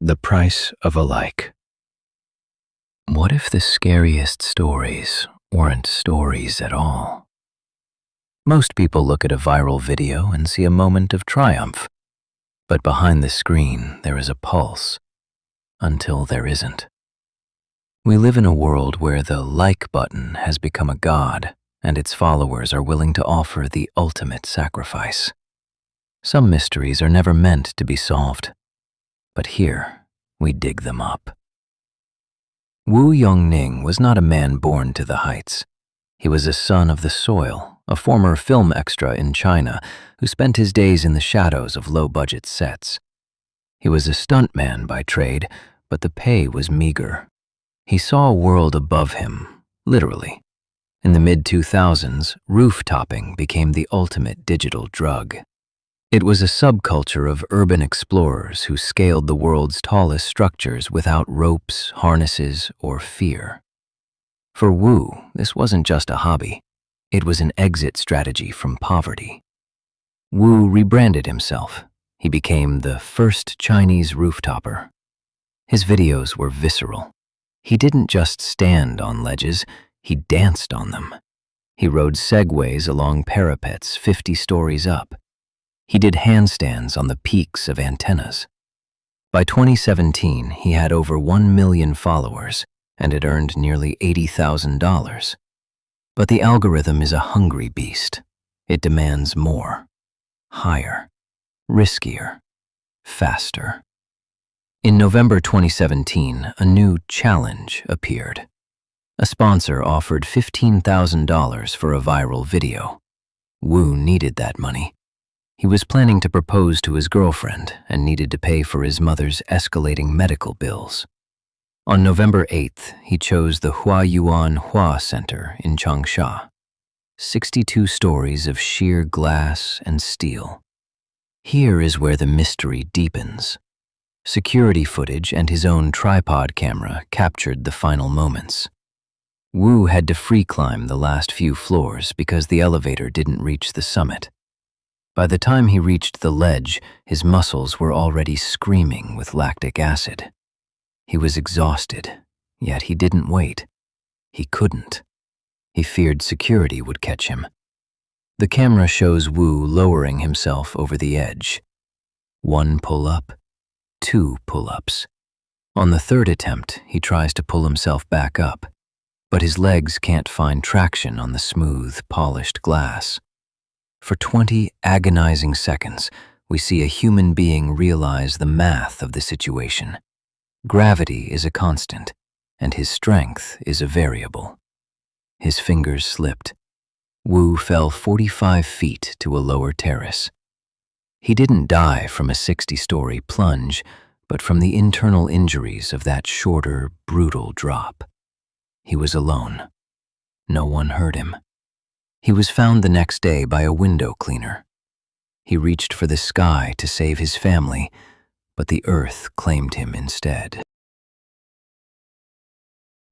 The price of a like. What if the scariest stories weren't stories at all? Most people look at a viral video and see a moment of triumph, but behind the screen there is a pulse, until there isn't. We live in a world where the like button has become a god, and its followers are willing to offer the ultimate sacrifice. Some mysteries are never meant to be solved, but here we dig them up. Wu Yongning was not a man born to the heights. He was a son of the soil, a former film extra in China who spent his days in the shadows of low-budget sets. He was a stuntman by trade, but the pay was meager. He saw a world above him, literally. In the mid-2000s, rooftopping became the ultimate digital drug. It was a subculture of urban explorers who scaled the world's tallest structures without ropes, harnesses, or fear. For Wu, this wasn't just a hobby. It was an exit strategy from poverty. Wu rebranded himself. He became the first Chinese rooftopper. His videos were visceral. He didn't just stand on ledges, he danced on them. He rode segways along parapets 50 stories up. He did handstands on the peaks of antennas. By 2017, he had over 1 million followers and had earned nearly $80,000. But the algorithm is a hungry beast. It demands more, higher, riskier, faster. In November 2017, a new challenge appeared. A sponsor offered $15,000 for a viral video. Wu needed that money. He was planning to propose to his girlfriend and needed to pay for his mother's escalating medical bills. On November 8th, he chose the Huayuan Hua Center in Changsha. 62 stories of sheer glass and steel. Here is where the mystery deepens. Security footage and his own tripod camera captured the final moments. Wu had to free climb the last few floors because the elevator didn't reach the summit. By the time he reached the ledge, his muscles were already screaming with lactic acid. He was exhausted, yet he didn't wait. He couldn't. He feared security would catch him. The camera shows Wu lowering himself over the edge. 1 pull-up, 2 pull-ups. On the 3rd attempt, he tries to pull himself back up, but his legs can't find traction on the smooth, polished glass. For 20 agonizing seconds, we see a human being realize the math of the situation. Gravity is a constant, and his strength is a variable. His fingers slipped. Wu fell 45 feet to a lower terrace. He didn't die from a 60-story plunge, but from the internal injuries of that shorter, brutal drop. He was alone. No one heard him. He was found the next day by a window cleaner. He reached for the sky to save his family, but the earth claimed him instead.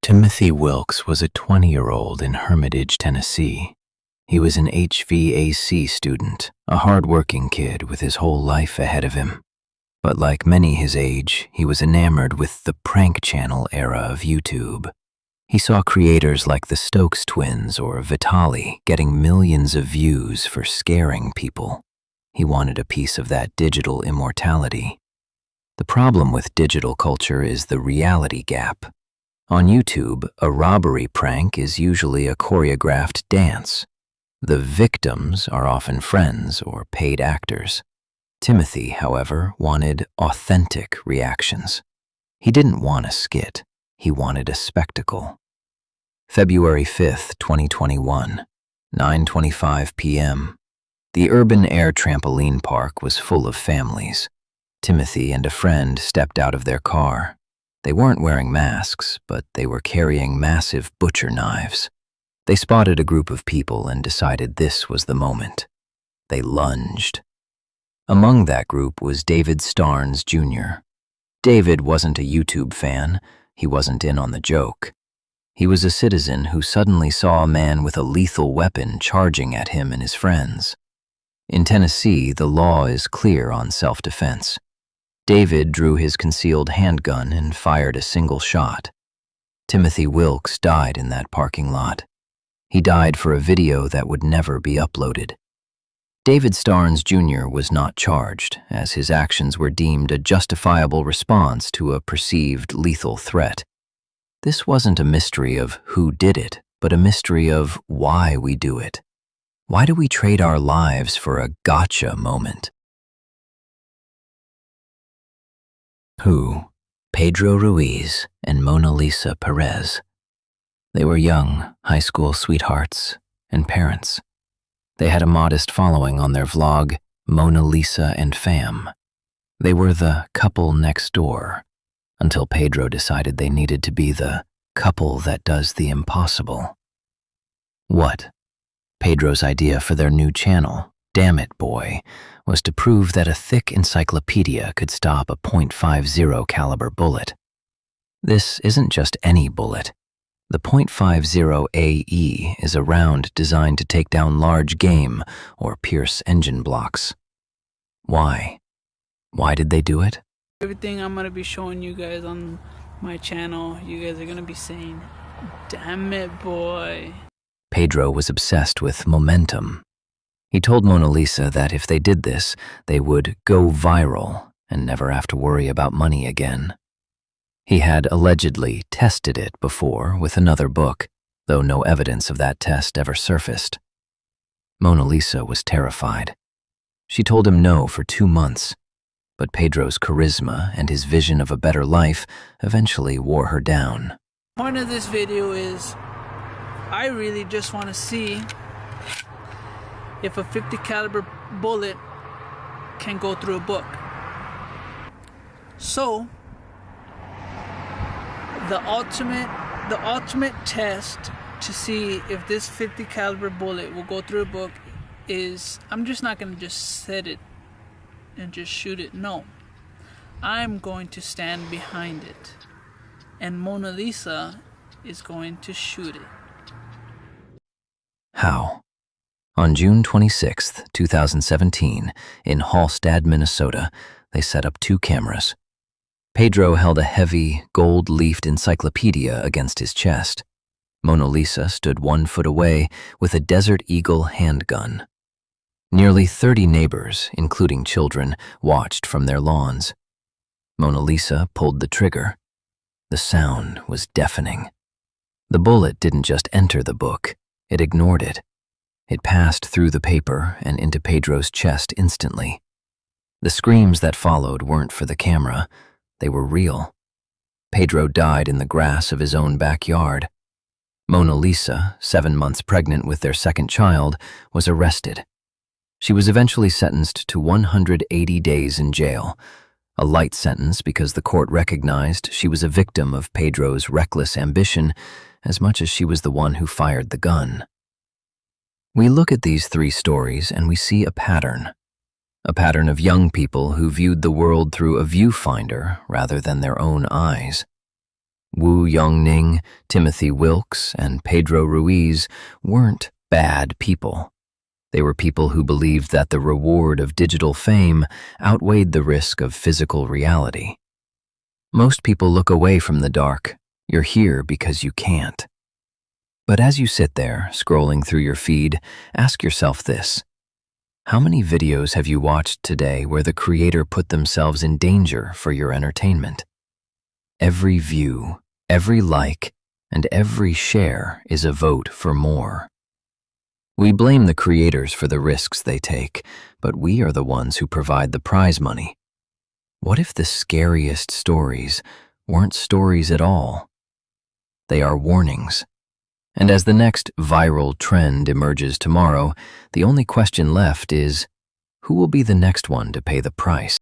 Timothy Wilkes was a 20-year-old in Hermitage, Tennessee. He was an HVAC student, a hard-working kid with his whole life ahead of him. But like many his age, he was enamored with the prank channel era of YouTube. He saw creators like the Stokes twins or Vitali getting millions of views for scaring people. He wanted a piece of that digital immortality. The problem with digital culture is the reality gap. On YouTube, a robbery prank is usually a choreographed dance. The victims are often friends or paid actors. Timothy, however, wanted authentic reactions. He didn't want a skit. He wanted a spectacle. February 5th, 2021, 9:25 p.m. The urban air trampoline park was full of families. Timothy and a friend stepped out of their car. They weren't wearing masks, but they were carrying massive butcher knives. They spotted a group of people and decided this was the moment. They lunged. Among that group was David Starnes Jr. David wasn't a YouTube fan. He wasn't in on the joke. He was a citizen who suddenly saw a man with a lethal weapon charging at him and his friends. In Tennessee, the law is clear on self-defense. David drew his concealed handgun and fired a single shot. Timothy Wilkes died in that parking lot. He died for a video that would never be uploaded. David Starnes Jr. was not charged, as his actions were deemed a justifiable response to a perceived lethal threat. This wasn't a mystery of who did it, but a mystery of why we do it. Why do we trade our lives for a gotcha moment? Who? Pedro Ruiz and Mona Lisa Perez. They were young, high school sweethearts and parents. They had a modest following on their vlog, Mona Lisa and Fam. They were the couple next door, until Pedro decided they needed to be the couple that does the impossible. What? Pedro's idea for their new channel, Damn It Boy, was to prove that a thick encyclopedia could stop a .50 caliber bullet. This isn't just any bullet. The .50 AE is a round designed to take down large game or pierce engine blocks. Why? Why did they do it? Everything I'm gonna be showing you guys on my channel, you guys are gonna be saying, "Damn it, boy." Pedro was obsessed with momentum. He told Mona Lisa that if they did this, they would go viral and never have to worry about money again. He had allegedly tested it before with another book, though no evidence of that test ever surfaced. Mona Lisa was terrified. She told him no for 2 months, but Pedro's charisma and his vision of a better life eventually wore her down. The point of this video is, I really just want to see if a .50 caliber bullet can go through a book. So, the ultimate test to see if this .50 caliber bullet will go through a book is, I'm just not going to just set it and just shoot it. No, I'm going to stand behind it, and Mona Lisa is going to shoot it. How? On June 26, 2017, in Hallstatt, Minnesota, they set up 2 cameras. Pedro held a heavy, gold-leafed encyclopedia against his chest. Mona Lisa stood 1 foot away with a Desert Eagle handgun. Nearly 30 neighbors, including children, watched from their lawns. Mona Lisa pulled the trigger. The sound was deafening. The bullet didn't just enter the book, it ignored it. It passed through the paper and into Pedro's chest instantly. The screams that followed weren't for the camera, they were real. Pedro died in the grass of his own backyard. Mona Lisa, 7 months pregnant with their second child, was arrested. She was eventually sentenced to 180 days in jail, a light sentence because the court recognized she was a victim of Pedro's reckless ambition as much as she was the one who fired the gun. We look at these 3 stories and we see a pattern of young people who viewed the world through a viewfinder rather than their own eyes. Wu Yongning, Timothy Wilkes, and Pedro Ruiz weren't bad people. They were people who believed that the reward of digital fame outweighed the risk of physical reality. Most people look away from the dark. You're here because you can't. But as you sit there, scrolling through your feed, ask yourself this. How many videos have you watched today where the creator put themselves in danger for your entertainment? Every view, every like, and every share is a vote for more. We blame the creators for the risks they take, but we are the ones who provide the prize money. What if the scariest stories weren't stories at all? They are warnings. And as the next viral trend emerges tomorrow, the only question left is, who will be the next one to pay the price?